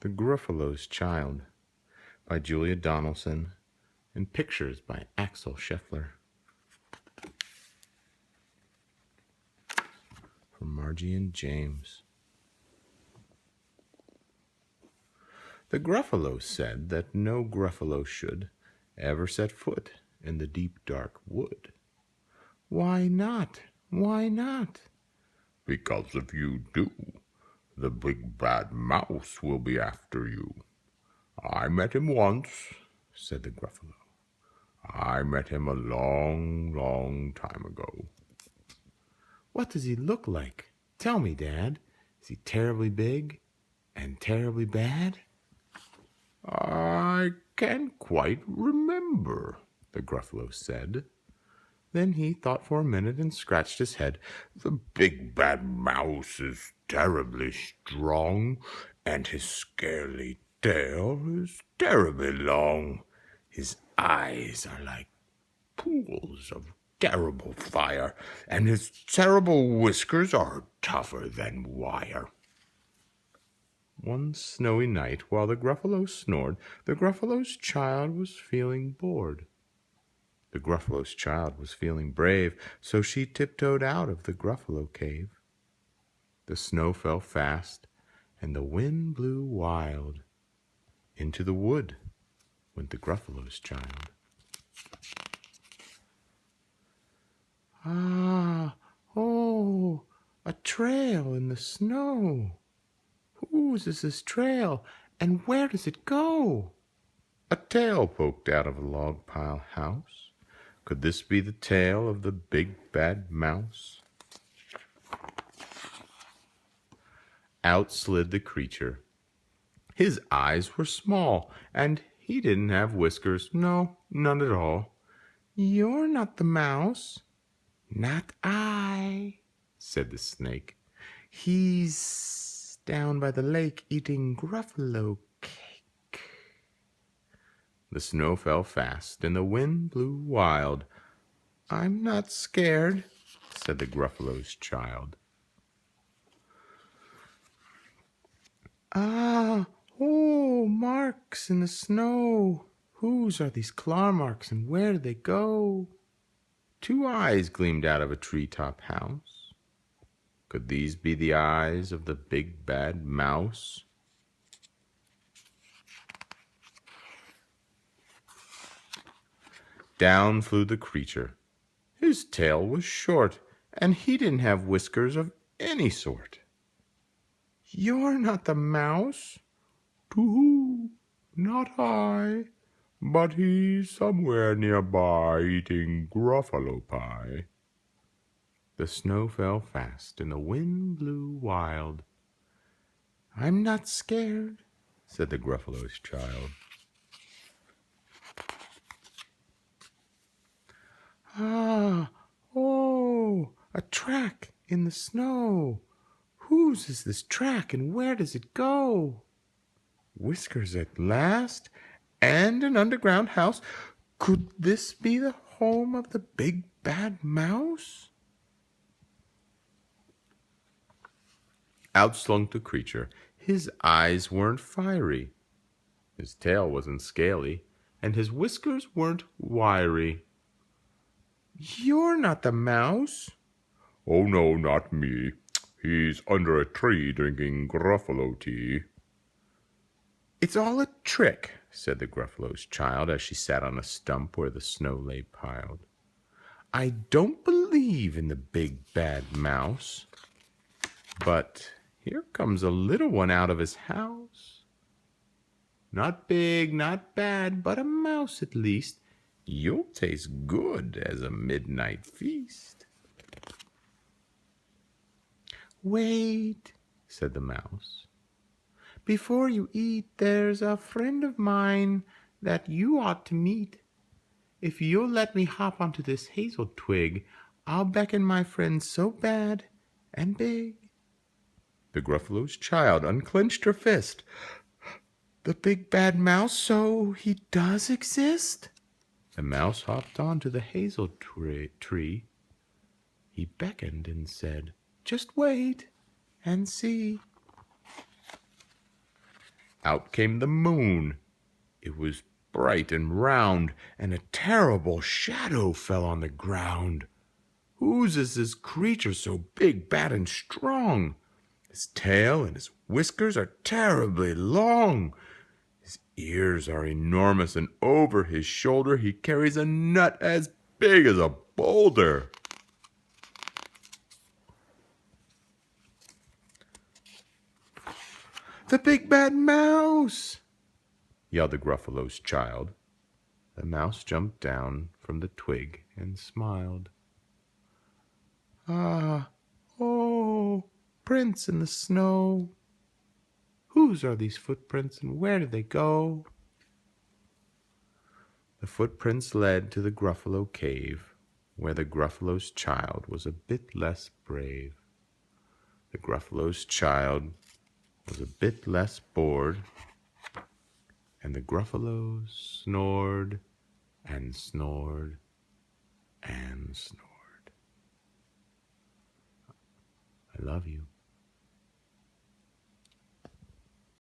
The Gruffalo's Child by Julia Donaldson and pictures by Axel Scheffler. From Margie and James. The Gruffalo said that no Gruffalo should ever set foot in the deep dark wood. Why not? Why not? Because if you do, the big bad mouse will be after you. I met him once, said the Gruffalo. I met him a long, long time ago. What does he look like? Tell me, Dad. Is he terribly big and terribly bad? I can't quite remember, the Gruffalo said. Then he thought for a minute and scratched his head. The big bad mouse is terribly strong, and his scaly tail is terribly long. His eyes are like pools of terrible fire, and his terrible whiskers are tougher than wire. One snowy night, while the Gruffalo snored, the Gruffalo's child was feeling bored. The Gruffalo's child was feeling brave, so she tiptoed out of the Gruffalo cave. The snow fell fast, and the wind blew wild. Into the wood went the Gruffalo's child. Ah, oh, a trail in the snow. Whose is this trail, and where does it go? A tail poked out of a log pile house. Could this be the tail of the big bad mouse? Out slid the creature. His eyes were small, and he didn't have whiskers. No, none at all. You're not the mouse. Not I, said the snake. He's down by the lake eating Gruffalo cake. The snow fell fast, and the wind blew wild. I'm not scared, said the Gruffalo's child. Ah, oh, marks in the snow. Whose are these claw marks, and where do they go? Two eyes gleamed out of a treetop house. Could these be the eyes of the big bad mouse? Down flew the creature. His tail was short, and he didn't have whiskers of any sort. You're not the mouse. Too-hoo, not I, but he's somewhere nearby eating Gruffalo pie. The snow fell fast, and the wind blew wild. I'm not scared, said the Gruffalo's child. Ah, oh, a track in the snow. Whose is this track, and where does it go? Whiskers at last, and an underground house. Could this be the home of the big bad mouse? Out slunk the creature. His eyes weren't fiery. His tail wasn't scaly, and his whiskers weren't wiry. You're not the mouse. Oh, no, not me. He's under a tree drinking Gruffalo tea. It's all a trick, said the Gruffalo's child as she sat on a stump where the snow lay piled. I don't believe in the big bad mouse. But here comes a little one out of his house. Not big, not bad, but a mouse at least. You'll taste good as a midnight feast. Wait, said the mouse. Before you eat, there's a friend of mine that you ought to meet. If you'll let me hop onto this hazel twig, I'll beckon my friend so bad and big. The Gruffalo's child unclenched her fist. The big bad mouse, so he does exist? The mouse hopped onto the hazel tree. He beckoned and said, just wait and see. Out came the moon. It was bright and round, and a terrible shadow fell on the ground. Whose is this creature so big, bad, and strong? His tail and his whiskers are terribly long. His ears are enormous, and over his shoulder he carries a nut as big as a boulder. "The big bad mouse!" yelled the Gruffalo's child. The mouse jumped down from the twig and smiled. "Ah, oh, prints in the snow! Whose are these footprints, and where did they go?" The footprints led to the Gruffalo cave, where the Gruffalo's child was a bit less brave. The Gruffalo's child was a bit less bored, and the Gruffalo snored and snored and snored. I love you.